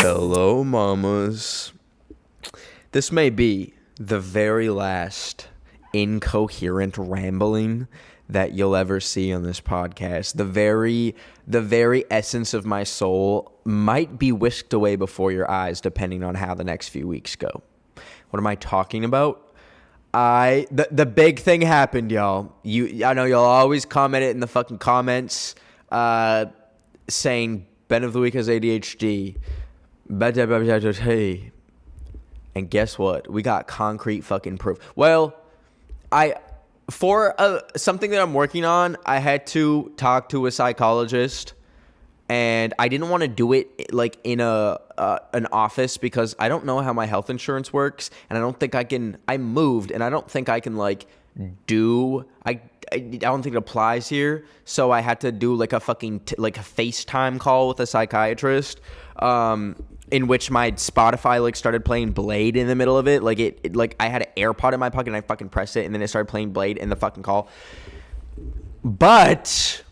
Hello, mamas. This may be the very last incoherent rambling that you'll ever see on this podcast. The very essence of my soul might be whisked away before your eyes, depending on how the next few weeks go. What am I talking about? The big thing happened, y'all. I know y'all always comment it in the fucking comments, saying Ben of the Week has ADHD. And guess what? We got concrete fucking proof. Well, for something that I'm working on, I had to talk to a psychologist, and I didn't want to do it like in an office because I don't know how my health insurance works, and I don't think I can. I moved, and I don't think I can like do. I don't think it applies here, so I had to do like a fucking like a FaceTime call with a psychiatrist. In which my Spotify like started playing Blade in the middle of it. Like it like I had an AirPod in my pocket and I fucking pressed it and then it started playing Blade in the fucking call. But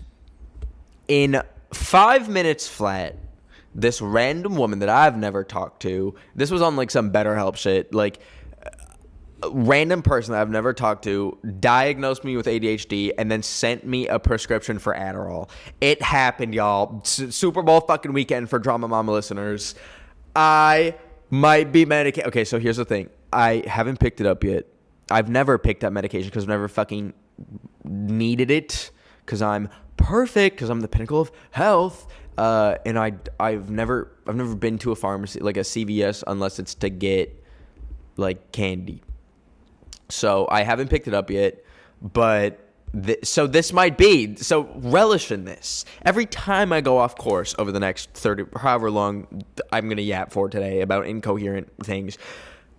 in 5 minutes flat, this random woman that I've never talked to, this was on like some BetterHelp shit, like a random person that I've never talked to diagnosed me with ADHD and then sent me a prescription for Adderall. It happened, y'all. Super Bowl fucking weekend for Drama Mama listeners. I might be medicated. Okay, so here's the thing. I haven't picked it up yet. I've never picked up medication because I've never fucking needed it because I'm perfect, because I'm the pinnacle of health. And I've never been to a pharmacy, like a CVS, unless it's to get like candy. So I haven't picked it up yet, but so this might be, so relish in this. Every time I go off course over the next 30, however long I'm going to yap for today about incoherent things,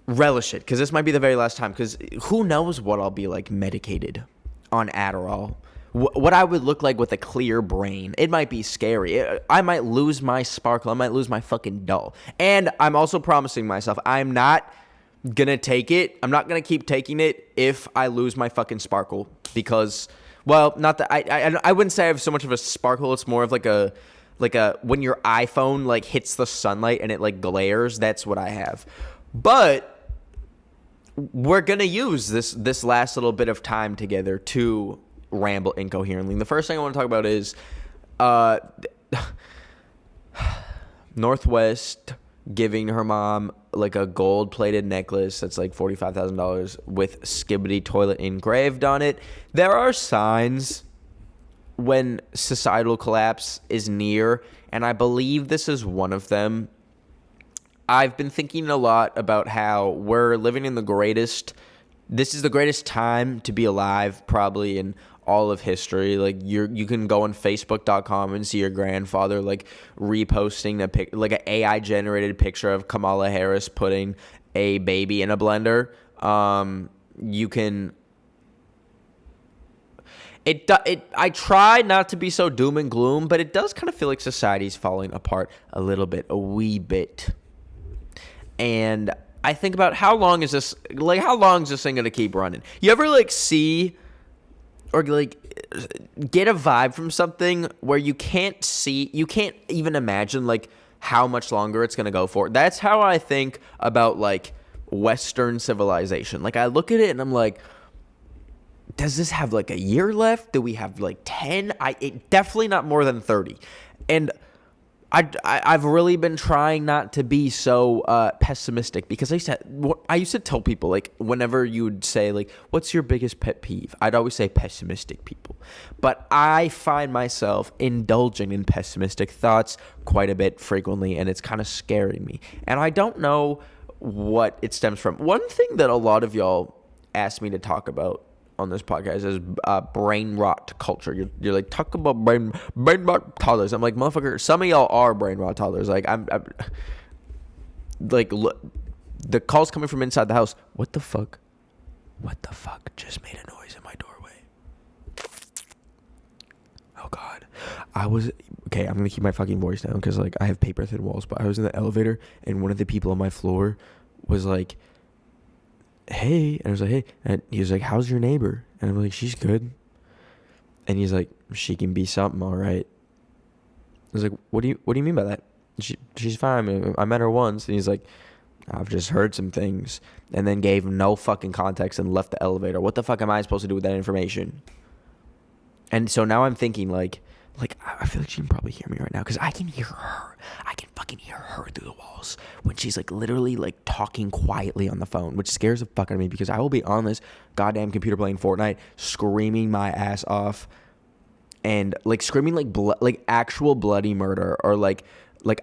relish it, because this might be the very last time, because who knows what I'll be like medicated on Adderall. What I would look like with a clear brain. It might be scary. I might lose my sparkle. I might lose my fucking dull. And I'm also promising myself I'm not gonna take it. I'm not gonna keep taking it if I lose my fucking sparkle, because, well, not that I wouldn't say I have so much of a sparkle. It's more of like a when your iPhone like hits the sunlight and it like glares. That's what I have. But we're gonna use this last little bit of time together to ramble incoherently. The first thing I want to talk about is Northwest giving her mom like a gold-plated necklace that's like $45,000 with Skibbity Toilet engraved on it. There are signs when societal collapse is near, and I believe this is one of them. I've been thinking a lot about how we're living in this is the greatest time to be alive probably in all of history. Like you can go on Facebook.com and see your grandfather like reposting like an AI generated picture of Kamala Harris putting a baby in a blender. You can. I try not to be so doom and gloom, but it does kind of feel like society's falling apart a wee bit. And I think about how long is this thing going to keep running? You ever like see or like get a vibe from something where you can't even imagine like how much longer it's going to go for? That's how I think about like Western civilization. Like I look at it and I'm like, does this have like a year left? Do we have like 10? Definitely not more than 30. And I've really been trying not to be so pessimistic, because I used to tell people, like, whenever you would say, like, what's your biggest pet peeve? I'd always say pessimistic people. But I find myself indulging in pessimistic thoughts quite a bit frequently, and it's kind of scaring me. And I don't know what it stems from. One thing that a lot of y'all asked me to talk about on this podcast is brain rot culture. You're like, talk about brain rot toddlers. I'm like, motherfucker, some of y'all are brain rot toddlers. Like I'm like, look, the call's coming from inside the house. What the fuck just made a noise in my doorway? Oh god. Okay, I'm gonna keep my fucking voice down because like I have paper thin walls. But I was in the elevator and one of the people on my floor was like, hey, and I was like, hey, and he was like, how's your neighbor? And I'm like, she's good. And he's like, she can be something, all right. I was like, what do you mean by that? She's fine. I met her once, and he's like, I've just heard some things, and then gave no fucking context and left the elevator. What the fuck am I supposed to do with that information? And so now I'm thinking like I feel like she can probably hear me right now because I can hear her. I can fucking hear her through the walls when she's like literally like talking quietly on the phone, which scares the fuck out of me because I will be on this goddamn computer playing Fortnite, screaming my ass off, and like screaming like actual bloody murder, or like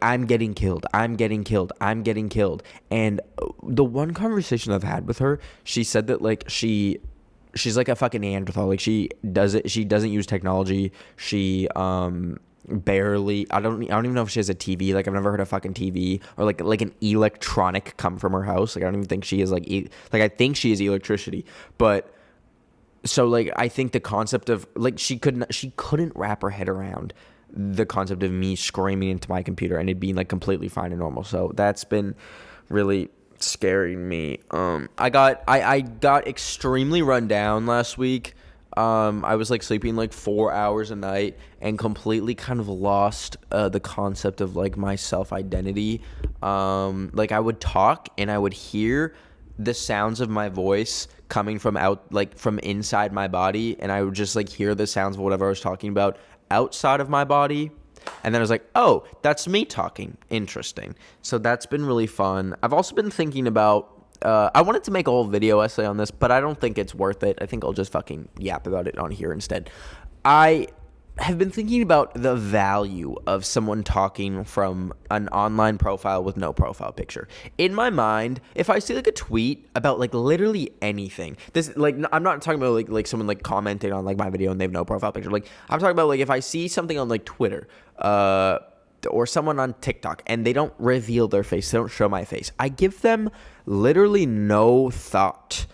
I'm getting killed, I'm getting killed, I'm getting killed. And the one conversation I've had with her, she said that like she's like a fucking Neanderthal. Like she doesn't use technology. She barely, I don't even know if she has a TV. Like I've never heard a fucking TV or like an electronic come from her house. Like I don't even think she is like I think she is electricity. But so like I think the concept of like she couldn't wrap her head around the concept of me screaming into my computer and it being like completely fine and normal. So that's been really scaring me. I got extremely run down last week. I was like sleeping like 4 hours a night and completely kind of lost the concept of like my self-identity. Like I would talk and I would hear the sounds of my voice coming from from inside my body, and I would just like hear the sounds of whatever I was talking about outside of my body. And then I was like, oh, that's me talking. Interesting. So that's been really fun. I've also been thinking about, I wanted to make a whole video essay on this, but I don't think it's worth it. I think I'll just fucking yap about it on here instead. I have been thinking about the value of someone talking from an online profile with no profile picture. In my mind, if I see like a tweet about like literally anything, this like I'm not talking about like someone like commenting on like my video and they have no profile picture. Like I'm talking about like if I see something on like Twitter, or someone on TikTok and they don't reveal their face, they don't show my face, I give them literally no thought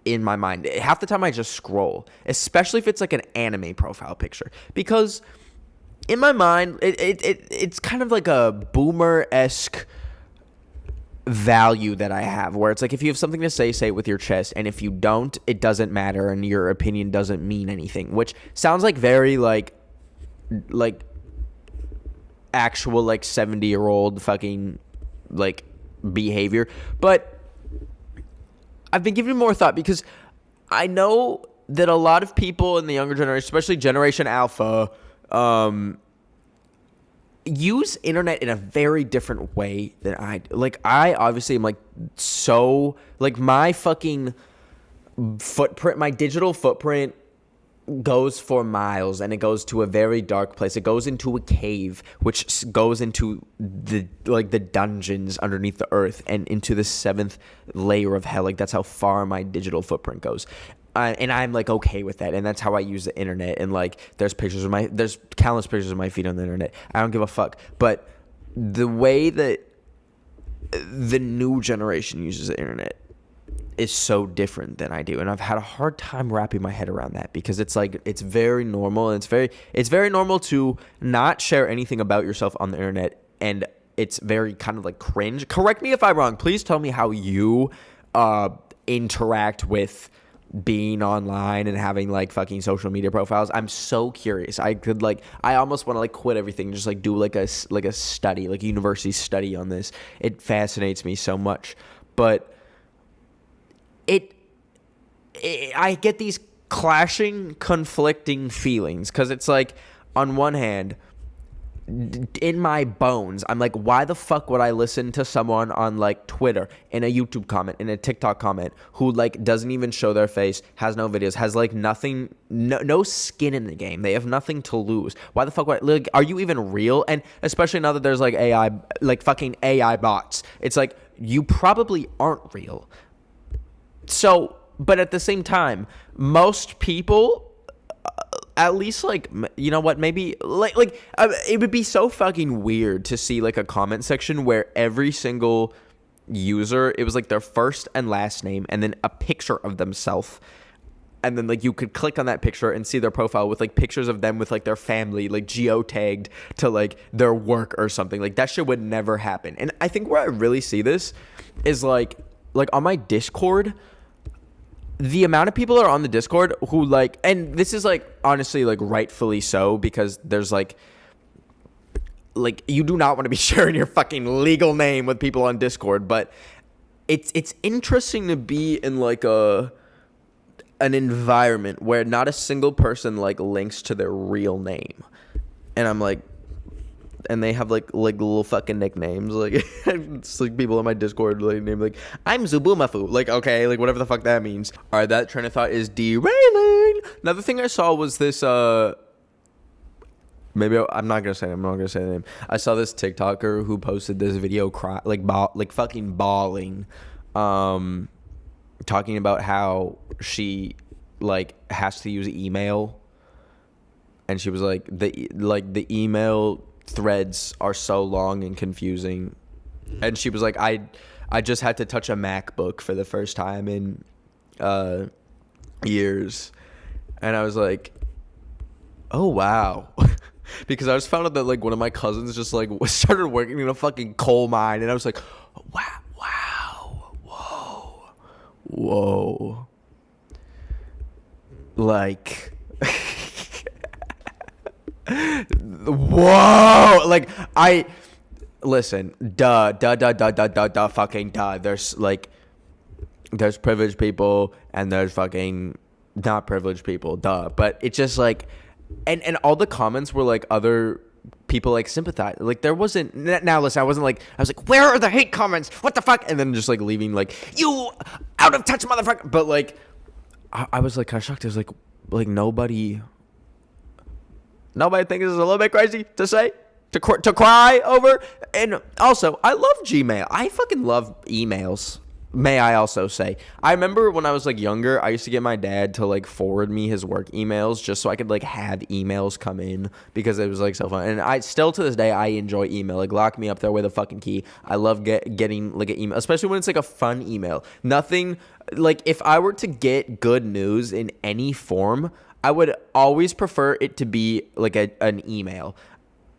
in my mind. Half the time I just scroll, especially if it's like an anime profile picture, because in my mind it's kind of like a boomer-esque value that I have, where it's like if you have something to say it with your chest, and if you don't, it doesn't matter and your opinion doesn't mean anything, which sounds like very like actual like 70-year-old fucking like behavior. But I've been giving it more thought because I know that a lot of people in the younger generation, especially Generation Alpha, use internet in a very different way than I do. Like I obviously am like so like my fucking footprint, my digital footprint goes for miles, and it goes to a very dark place. It goes into a cave, which goes into the dungeons underneath the earth and into the 7th layer of hell. Like that's how far my digital footprint goes. And I'm like okay with that, and that's how I use the internet. And like there's countless pictures of my feet on the internet. I don't give a fuck. But the way that the new generation uses the internet is so different than I do, and I've had a hard time wrapping my head around that, because it's like it's very normal, and it's very normal to not share anything about yourself on the internet, and it's very kind of like cringe. Correct me if I'm wrong. Please tell me how you interact with being online and having like fucking social media profiles. I'm so curious. I almost want to like quit everything, just like do like a study, like a university study on this. It fascinates me so much, but I get these clashing, conflicting feelings, because it's like, on one hand, in my bones, I'm like, why the fuck would I listen to someone on like Twitter, in a YouTube comment, in a TikTok comment, who like doesn't even show their face, has no videos, has like nothing, no skin in the game. They have nothing to lose. Why the fuck would like, are you even real? And especially now that there's like AI, like fucking AI bots, it's like, you probably aren't real. So, but at the same time, most people, at least like, you know what, maybe like it would be so fucking weird to see like a comment section where every single user, it was like their first and last name and then a picture of themselves. And then like you could click on that picture and see their profile with like pictures of them with like their family, like geotagged to like their work or something. Like that shit would never happen. And I think where I really see this is like on my Discord, the amount of people are on the Discord who like, and this is like honestly like rightfully so, because there's like like, you do not want to be sharing your fucking legal name with people on Discord, but it's interesting to be in like an environment where not a single person like links to their real name. And I'm like, and they have like little fucking nicknames. Like, it's like people on my Discord like name like, I'm Zubumafu. Like, okay, like whatever the fuck that means. All right, that train of thought is derailing. Another thing I saw was this I'm not gonna say the name. I saw this TikToker who posted this video fucking bawling, talking about how she like has to use email, and she was like the email threads are so long and confusing, and she was like, I just had to touch a MacBook for the first time in years, and I was like, oh wow. Because I just found out that like one of my cousins just like started working in a fucking coal mine, and I was like, wow, whoa, like, whoa, like listen, fucking duh. There's privileged people and there's fucking not privileged people, duh. But it's just like. And all the comments were like other people like sympathize. Like there wasn't. Now listen, I was like, where are the hate comments? What the fuck? And then just like leaving like, you out of touch motherfucker. But like, I was like kind of shocked. I was like nobody thinks this is a little bit crazy to say, to cry over. And also, I love Gmail. I fucking love emails. May I also say, I remember when I was like younger, I used to get my dad to like forward me his work emails just so I could like have emails come in because it was like so fun. And I still to this day, I enjoy email. Like lock me up there with a fucking key. I love getting like an email, especially when it's like a fun email. Nothing like if I were to get good news in any form, I would always prefer it to be like an email.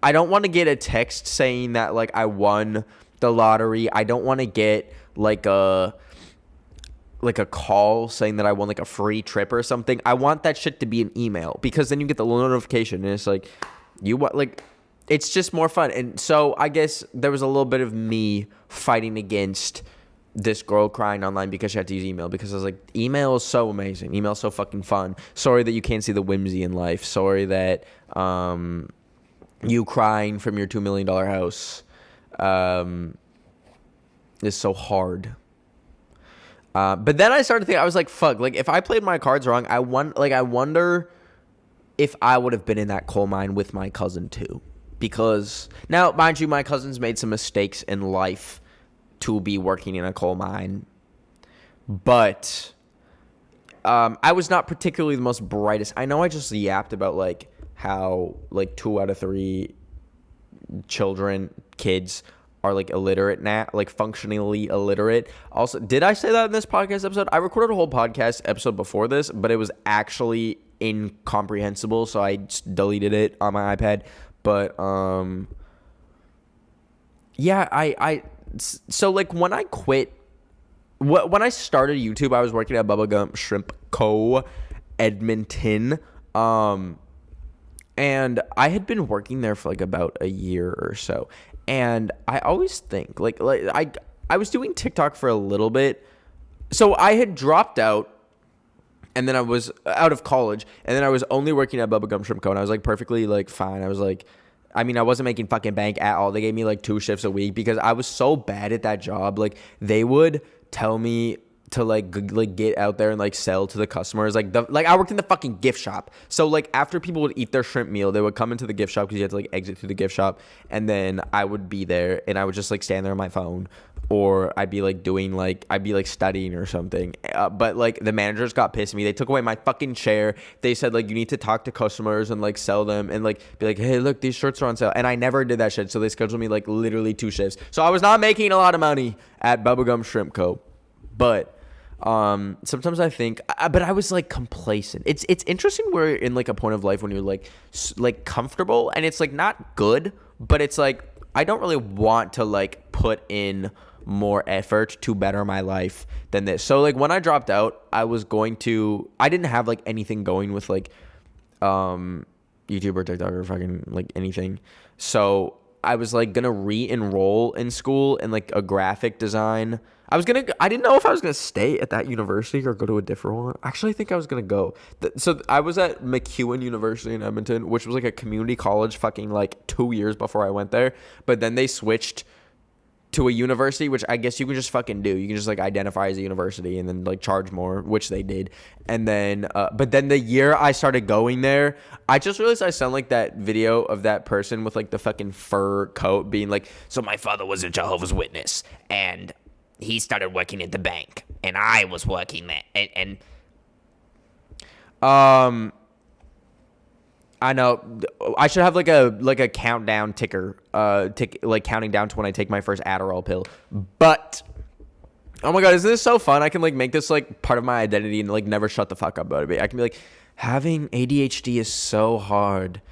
I don't want to get a text saying that like I won the lottery. I don't want to get like a call saying that I won like a free trip or something. I want that shit to be an email because then you get the little notification and it's like it's just more fun. And so I guess there was a little bit of me fighting against this girl crying online because she had to use email, because I was like, email is so amazing. Email is so fucking fun. Sorry that you can't see the whimsy in life. Sorry that you crying from your $2 million house is so hard. But then I started thinking, I was like, fuck, like if I played my cards wrong, I wonder if I would have been in that coal mine with my cousin too. Because now, mind you, my cousin's made some mistakes in life to be working in a coal mine. But I was not particularly the most brightest. I know I just yapped about like how like 2 out of 3 kids are like illiterate now, like functionally illiterate. Also, did I say that in this podcast episode? I recorded a whole podcast episode before this, but it was actually incomprehensible, so I just deleted it on my iPad. But yeah, so like when I quit, when I started YouTube, I was working at Bubblegum Shrimp Co. Edmonton, and I had been working there for like about a year or so. And I always think like I was doing TikTok for a little bit. So I had dropped out, and then I was out of college, and then I was only working at Bubblegum Shrimp Co. And I was like perfectly like fine. I was like, I mean, I wasn't making fucking bank at all. They gave me like 2 shifts a week because I was so bad at that job. Like they would tell me to like get out there and like sell to the customers. Like I worked in the fucking gift shop. So like after people would eat their shrimp meal, they would come into the gift shop because you had to like exit through the gift shop. And then I would be there and I would just like stand there on my phone, or I'd be like studying or something. But like the managers got pissed at me. They took away my fucking chair. They said like, you need to talk to customers and like sell them and like be like, hey, look, these shirts are on sale. And I never did that shit. So they scheduled me like literally 2 shifts. So I was not making a lot of money at Bubblegum Shrimp Co. But sometimes I think, but I was like complacent. It's interesting where in like a point of life when you're like comfortable, and it's like not good, but it's like I don't really want to like put in more effort to better my life than this. So like when I dropped out, I didn't have like anything going with like YouTube or TikTok or fucking like anything. So I was like gonna re-enroll in school in like a graphic design. I didn't know if I was gonna stay at that university or go to a different one. Actually, I think I was gonna go. So I was at McEwen University in Edmonton, which was like a community college fucking like 2 years before I went there. But then they switched to a university, which I guess you can just fucking do. You can just like identify as a university and then like charge more, which they did. And then, but then the year I started going there, I just realized I sound like that video of that person with like the fucking fur coat being like, so my father was a Jehovah's Witness and he started working at the bank and I was working there. I know I should have like a countdown ticker, like counting down to when I take my first Adderall pill. But oh my god, isn't this so fun? I can like make this like part of my identity and like never shut the fuck up about it. I can be like, having ADHD is so hard.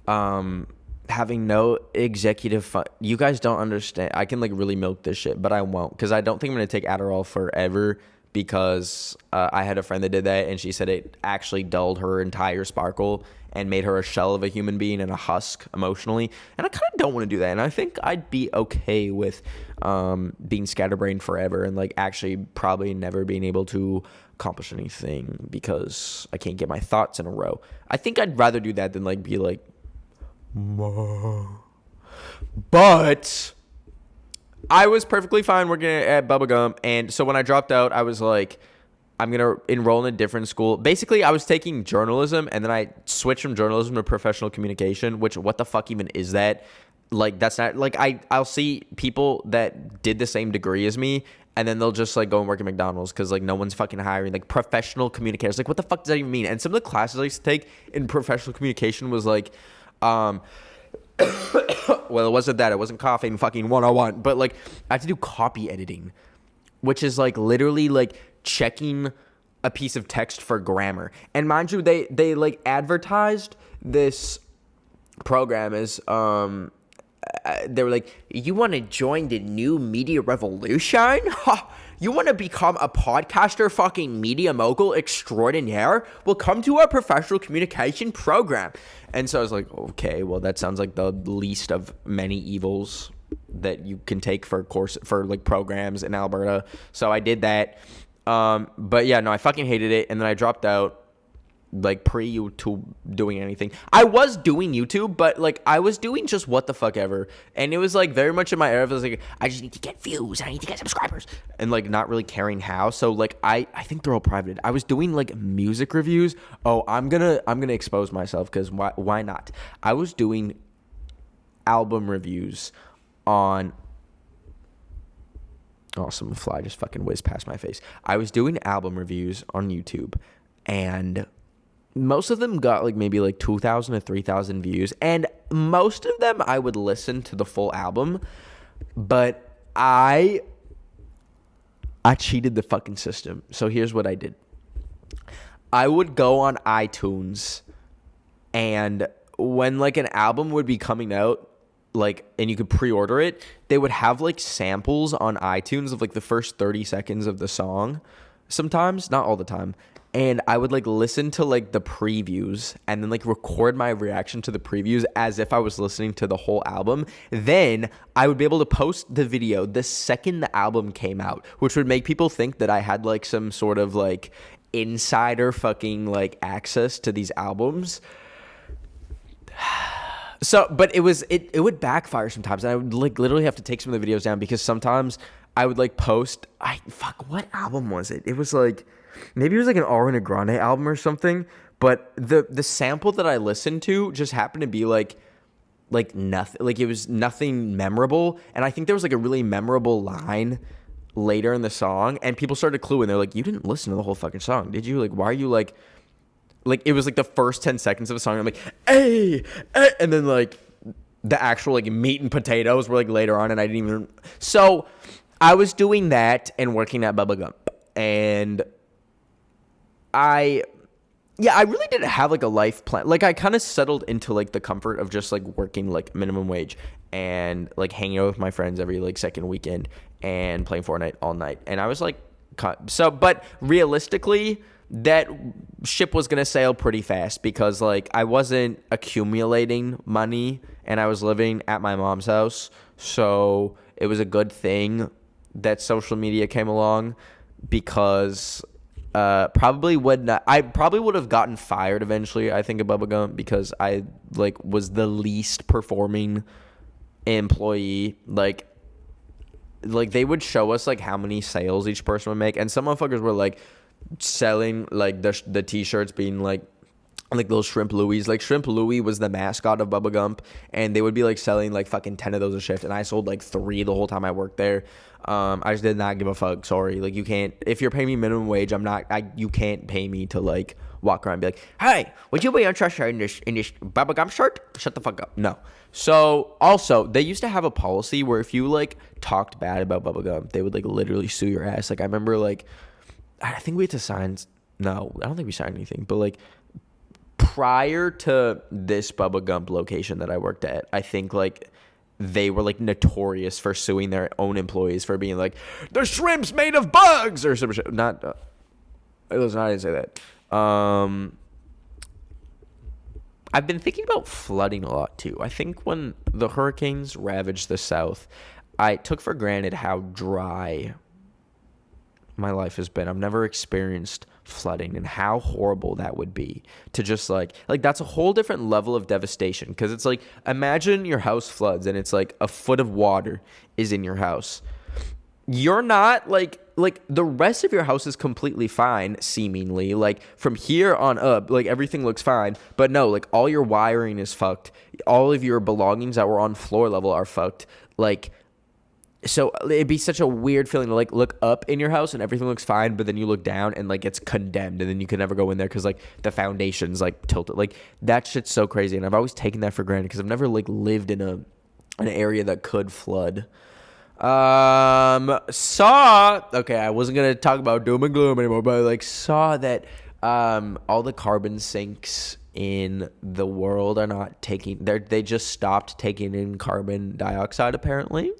Having no executive you guys don't understand. I can like really milk this shit, but I won't, because I don't think I'm gonna take Adderall forever. Because I had a friend that did that, and she said it actually dulled her entire sparkle and made her a shell of a human being and a husk emotionally. And I kind of don't want to do that. And I think I'd be okay with being scatterbrained forever and like actually probably never being able to accomplish anything because I can't get my thoughts in a row. I think I'd rather do that than like be like, but I was perfectly fine working at Bubblegum. And so when I dropped out, I was like, I'm going to enroll in a different school. Basically, I was taking journalism, and then I switched from journalism to professional communication, which what the fuck even is that? Like, that's not, like, I'll see people that did the same degree as me, and then they'll just, like, go and work at McDonald's because, like, no one's fucking hiring, like, professional communicators. Like, what the fuck does that even mean? And some of the classes I used to take in professional communication was, like, well, it wasn't that. It wasn't coughing fucking 101. But, like, I had to do copy editing, which is, like, literally, like, checking a piece of text for grammar. And mind you, they like, advertised this program as, they were like, you want to join the new media revolution? You want to become a podcaster fucking media mogul extraordinaire? Well, come to our professional communication program. And so I was like, okay, well, that sounds like the least of many evils that you can take for like programs in Alberta. So I did that. But yeah, no, I fucking hated it. And then I dropped out, like, pre-YouTube doing anything. I was doing YouTube, but, like, I was doing just what the fuck ever. And it was, like, very much in my era. I was like, I just need to get views. I need to get subscribers. And, like, not really caring how. So, like, I think they're all private. I was doing, like, music reviews. Oh, I'm gonna expose myself, because why not? I was doing album reviews on... Oh, some fly just fucking whizzed past my face. I was doing album reviews on YouTube, and most of them got like maybe like 2,000 to 3,000 views, and most of them I would listen to the full album, but I cheated the fucking system. So here's what I did. I would go on iTunes, and when like an album would be coming out, like, and you could pre-order it, they would have like samples on iTunes of like the first 30 seconds of the song sometimes, not all the time. And I would like listen to like the previews and then like record my reaction to the previews as if I was listening to the whole album. Then I would be able to post the video the second the album came out, which would make people think that I had like some sort of like insider fucking like access to these albums. So, but it would backfire sometimes. And I would like literally have to take some of the videos down because sometimes I would like post, what album was it? It was like, maybe it was like an Ariana Grande album or something. But the sample that I listened to just happened to be like nothing, like it was nothing memorable. And I think there was like a really memorable line later in the song, and people started to clue in. They're like, you didn't listen to the whole fucking song, did you? Like, why are you like it was like the first 10 seconds of a song. I'm like, hey, and then like the actual like meat and potatoes were like later on, and I didn't even. So I was doing that and working at Bubblegum, and I really didn't have like a life plan. Like I kind of settled into like the comfort of just like working like minimum wage and like hanging out with my friends every like second weekend and playing Fortnite all night. And I was like, but realistically, that ship was gonna sail pretty fast because like I wasn't accumulating money and I was living at my mom's house, so it was a good thing that social media came along because probably would not. I probably would have gotten fired eventually. I think at Bubblegum because I like was the least performing employee. Like they would show us like how many sales each person would make, and some motherfuckers were like selling like the t-shirts being like those Shrimp Louis. Like Shrimp Louis was the mascot of Bubba Gump, and they would be like selling like fucking 10 of those a shift, and I sold like 3 the whole time I worked there. I just did not give a fuck. Sorry. Like you can't, if you're paying me minimum wage, you can't pay me to like walk around and be like, hey, would you be interested in this Bubba Gump shirt? Shut the fuck up. No. So also they used to have a policy where if you like talked bad about Bubba Gump, they would like literally sue your ass. Like I remember like, I think we had to sign, no, I don't think we signed anything, but like prior to this Bubba Gump location that I worked at, I think like they were like notorious for suing their own employees for being like, the shrimp's made of bugs or some shit. Not, listen, I didn't say that. I've been thinking about flooding a lot too. I think when the hurricanes ravaged the South, I took for granted how dry my life has been. I've never experienced flooding and how horrible that would be to just like that's a whole different level of devastation because it's like imagine your house floods and it's like a foot of water is in your house. You're not like the rest of your house is completely fine seemingly, like from here on up like everything looks fine, but no, like all your wiring is fucked, all of your belongings that were on floor level are fucked. Like so it'd be such a weird feeling to like look up in your house and everything looks fine, but then you look down and like it's condemned and then you can never go in there because like the foundation's like tilted. Like that shit's so crazy, and I've always taken that for granted because I've never like lived in an area that could flood. Okay, I wasn't gonna talk about doom and gloom anymore, but I like saw that all the carbon sinks in the world are not taking, they just stopped taking in carbon dioxide apparently.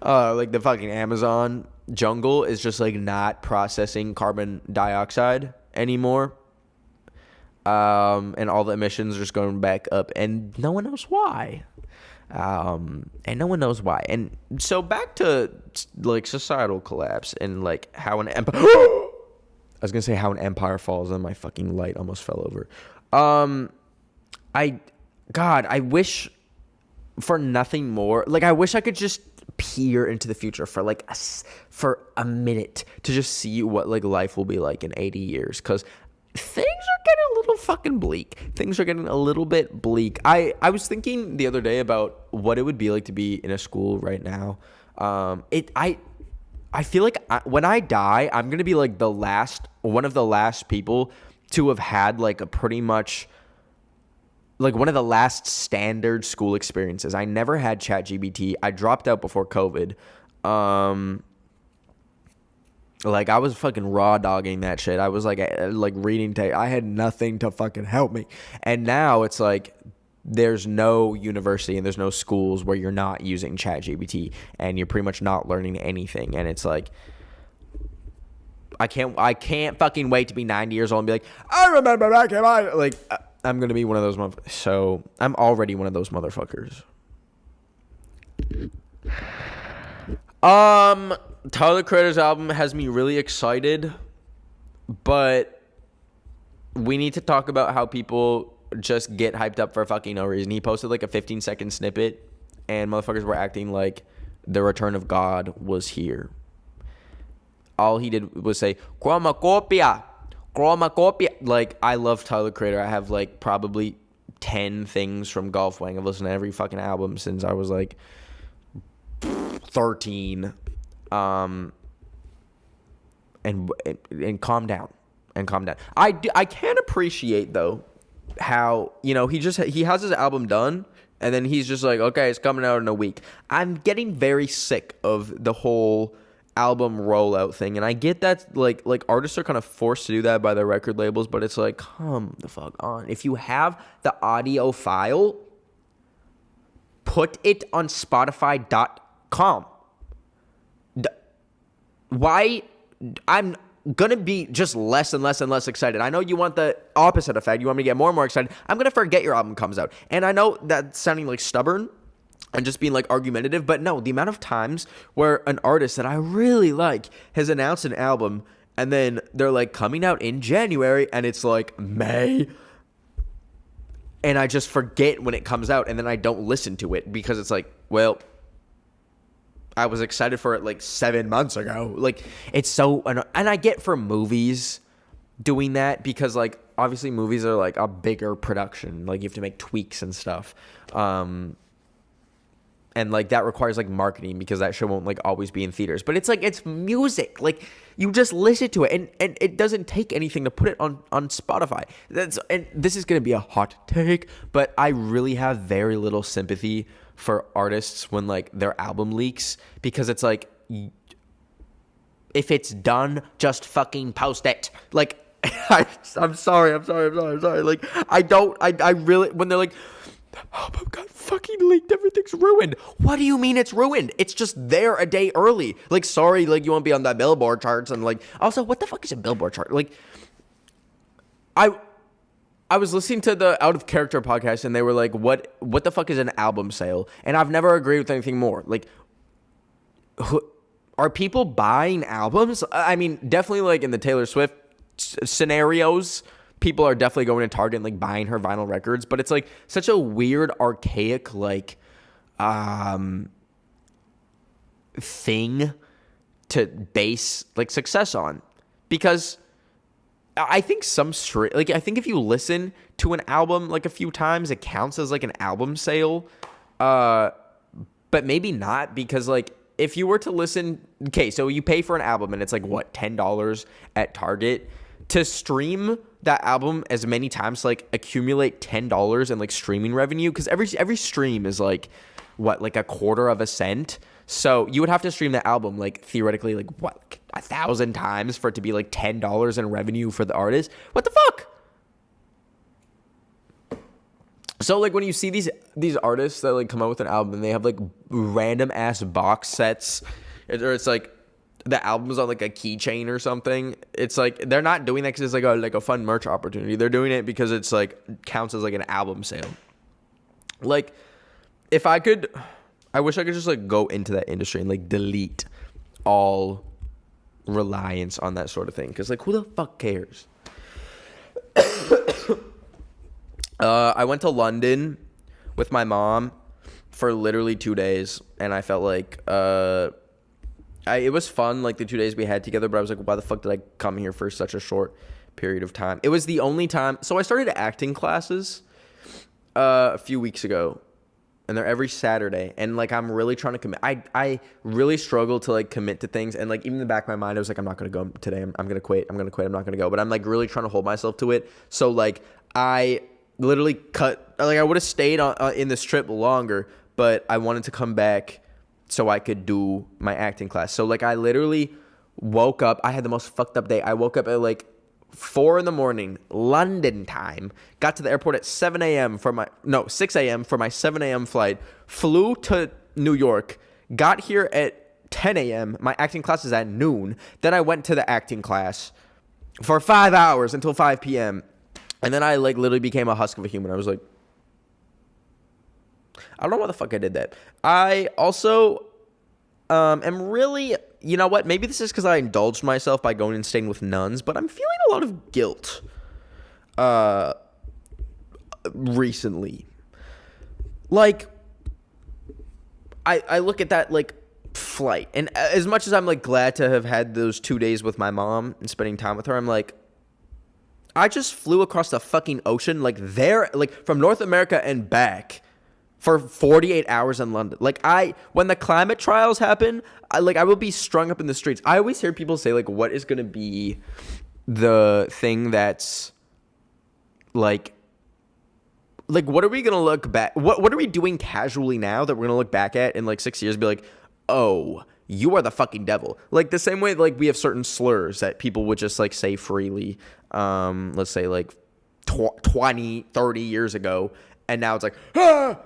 Like the fucking Amazon jungle is just like not processing carbon dioxide anymore. And all the emissions are just going back up and no one knows why. And so back to like societal collapse and like how an empire, I was going to say how an empire falls, and my fucking light almost fell over. I wish for nothing more. Like I wish I could just peer into the future for like for a minute to just see what like life will be like in 80 years, because things are getting a little fucking bleak. Things are getting a little bit bleak. I was thinking the other day about what it would be like to be in a school right now. I feel like when I die, I'm gonna be like one of the last people to have had like a pretty much like one of the last standard school experiences. I never had ChatGPT. I dropped out before COVID. Like I was fucking raw dogging that shit. I was like reading I had nothing to fucking help me. And now it's like there's no university and there's no schools where you're not using ChatGPT and you're pretty much not learning anything. And it's like I can't fucking wait to be 90 years old and be like, I remember back in my like I'm going to be one of those motherfuckers. So I'm already one of those motherfuckers. Tyler Creator's album has me really excited, but we need to talk about how people just get hyped up for fucking no reason. He posted like a 15-second snippet and motherfuckers were acting like the return of God was here. All he did was say, Chromacopia. Like, I love Tyler Creator. I have like probably 10 things from Golf Wang. I've listened to every fucking album since I was like 13. And calm down. I can appreciate though how, you know, he has his album done and then he's just like, okay, it's coming out in a week. I'm getting very sick of the whole album rollout thing, and I get that like artists are kind of forced to do that by their record labels, but it's like, come the fuck on. If you have the audio file, put it on Spotify.com. Why? gonna be just less and less and less excited. I know you want the opposite effect. You want me to get more and more excited. I'm gonna forget your album comes out. And I know that's sounding like stubborn and just being like argumentative, but no, the amount of times where an artist that I really like has announced an album and then they're like coming out in January and it's like May, and I just forget when it comes out and then I don't listen to it because it's like, well, I was excited for it like 7 months ago. Like, it's so, and I get for movies doing that because like obviously movies are like a bigger production. Like you have to make tweaks and stuff. And like that requires like marketing because that show won't like always be in theaters. But it's like, it's music. Like you just listen to it and it doesn't take anything to put it on Spotify. And this is going to be a hot take, but I really have very little sympathy for artists when like their album leaks because it's like, if it's done, just fucking post it. Like, I'm sorry. Like, I really, when they're like, oh my God, fucking leaked, everything's ruined. What do you mean it's ruined? It's just there a day early. Like, sorry, like you won't be on that Billboard charts. And like, also, what the fuck is a Billboard chart? Like, I was listening to the Out of Character podcast and they were like, what the fuck is an album sale? And I've never agreed with anything more. Like, are people buying albums? I mean, definitely like in the Taylor Swift scenarios, people are definitely going to Target and like buying her vinyl records, but it's like such a weird, archaic, like, thing to base like success on because I think I think if you listen to an album like a few times, it counts as like an album sale. But maybe not because like if you were to listen, okay, so you pay for an album and it's like what, $10 at Target to stream that album as many times, like accumulate $10 in like streaming revenue. Cause every stream is like what, like a quarter of a cent. So you would have to stream the album like theoretically like what, like 1,000 times for it to be like $10 in revenue for the artist. What the fuck? So like when you see these artists that like come out with an album and they have like random ass box sets, or it's like the album's on like a keychain or something, it's like they're not doing that because it's like a fun merch opportunity. They're doing it because it's like counts as like an album sale. Like if I could, I wish I could just like go into that industry and like delete all reliance on that sort of thing. Cause like who the fuck cares? I went to London with my mom for literally 2 days and I felt like, it was fun, like the 2 days we had together, but I was like, why the fuck did I come here for such a short period of time? It was the only time. So I started acting classes a few weeks ago, and they're every Saturday. And like, I'm really trying to commit. I really struggle to like commit to things. And like, even in the back of my mind, I was like, I'm not going to go today. I'm going to quit. I'm not going to go. But I'm like really trying to hold myself to it. So like, I literally I would have stayed on in this trip longer, but I wanted to come back so I could do my acting class. So like I literally woke up. I had the most fucked up day. I woke up at like 4 a.m. London time. Got to the airport at 6 a.m. for my 7 a.m. flight. Flew to New York. Got here at 10 a.m. My acting class is at noon. Then I went to the acting class for 5 hours until 5 p.m. And then I like literally became a husk of a human. I was like, I don't know why the fuck I did that. I also am really, you know what? Maybe this is because I indulged myself by going and staying with nuns, but I'm feeling a lot of guilt recently. Like, I look at that, like, flight, and as much as I'm, like, glad to have had those 2 days with my mom and spending time with her, I'm like, I just flew across the fucking ocean, like, from North America and back for 48 hours in London. Like, when the climate trials happen, I will be strung up in the streets. I always hear people say, like, what is going to be the thing that's, like, what are we going to look back, what are we doing casually now that we're going to look back at in, like, 6 years and be like, oh, you are the fucking devil. Like, the same way, like, we have certain slurs that people would just, like, say freely, let's say, like, 20, 30 years ago, and now it's like, ah!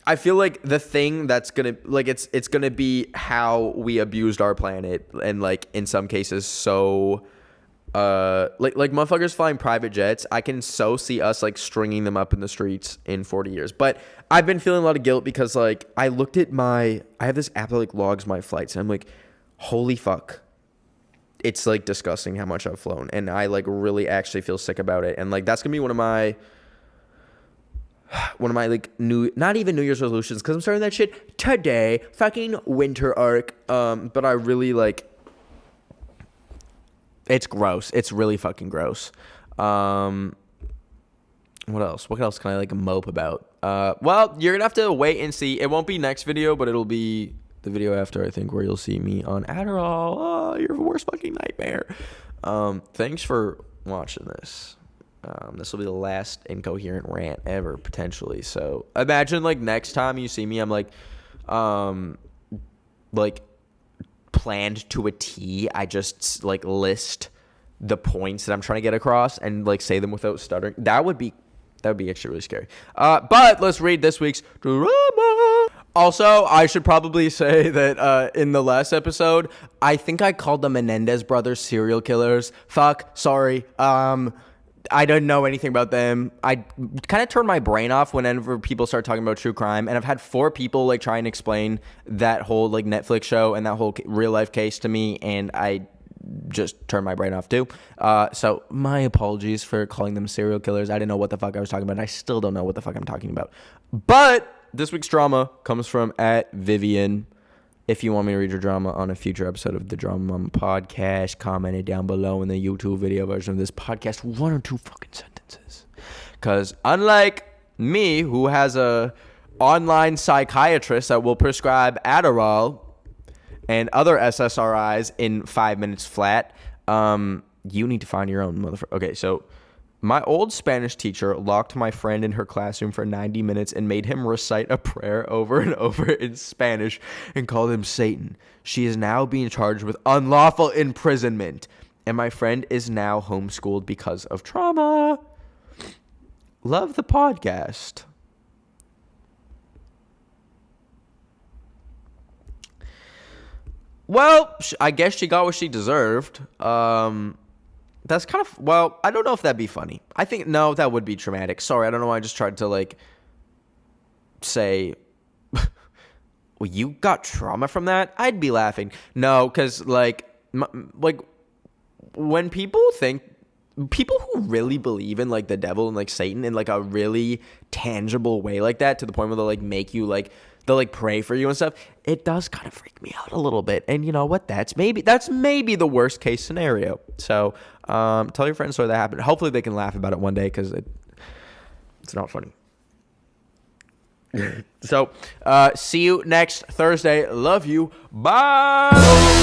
I feel like the thing that's gonna like it's gonna be how we abused our planet, and like in some cases so like motherfuckers flying private jets. I can so see us like stringing them up in the streets in 40 years. But I've been feeling a lot of guilt because like I have this app that like logs my flights, and I'm like, holy fuck, it's like disgusting how much I've flown, and I like really actually feel sick about it. And like that's gonna be one of my like not even New Year's resolutions, because I'm starting that shit today, fucking winter arc. But I really like, it's gross. It's really fucking gross. What else can I like mope about? Well, you're gonna have to wait and see. It won't be next video, but it'll be the video after, I think, where you'll see me on Adderall. Oh, your worst fucking nightmare. Thanks for watching this. This will be the last incoherent rant ever, potentially. So imagine like next time you see me, I'm like planned to a T. I just like list the points that I'm trying to get across and like say them without stuttering. That would be actually really scary. But let's read this week's drama. Also, I should probably say that in the last episode, I think I called the Menendez brothers serial killers. Fuck, sorry. I didn't know anything about them. I kind of turned my brain off whenever people start talking about true crime. And I've had 4 people like try and explain that whole like Netflix show and that whole real life case to me. And I just turned my brain off too. So my apologies for calling them serial killers. I didn't know what the fuck I was talking about. I still don't know what the fuck I'm talking about. But this week's drama comes from @Vivian. If you want me to read your drama on a future episode of the Drama Mama podcast, comment it down below in the YouTube video version of this podcast. 1 or 2 fucking sentences. Because unlike me, who has a online psychiatrist that will prescribe Adderall and other SSRIs in 5 minutes flat, you need to find your own motherfucker. Okay, so my old Spanish teacher locked my friend in her classroom for 90 minutes and made him recite a prayer over and over in Spanish and called him Satan. She is now being charged with unlawful imprisonment, and my friend is now homeschooled because of trauma. Love the podcast. Well, I guess she got what she deserved. That's kind of, well, I don't know if that'd be funny. I think, no, that would be traumatic. Sorry, I don't know why I just tried to, like, say, well, you got trauma from that? I'd be laughing. No, because, like, when people who really believe in, like, the devil and, like, Satan in, like, a really tangible way like that, to the point where they'll, like, make you, like, they'll like pray for you and stuff, it does kind of freak me out a little bit. And you know what? That's maybe the worst case scenario. So tell your friends so that happened. Hopefully they can laugh about it one day, because it's not funny. So see you next Thursday. Love you. Bye.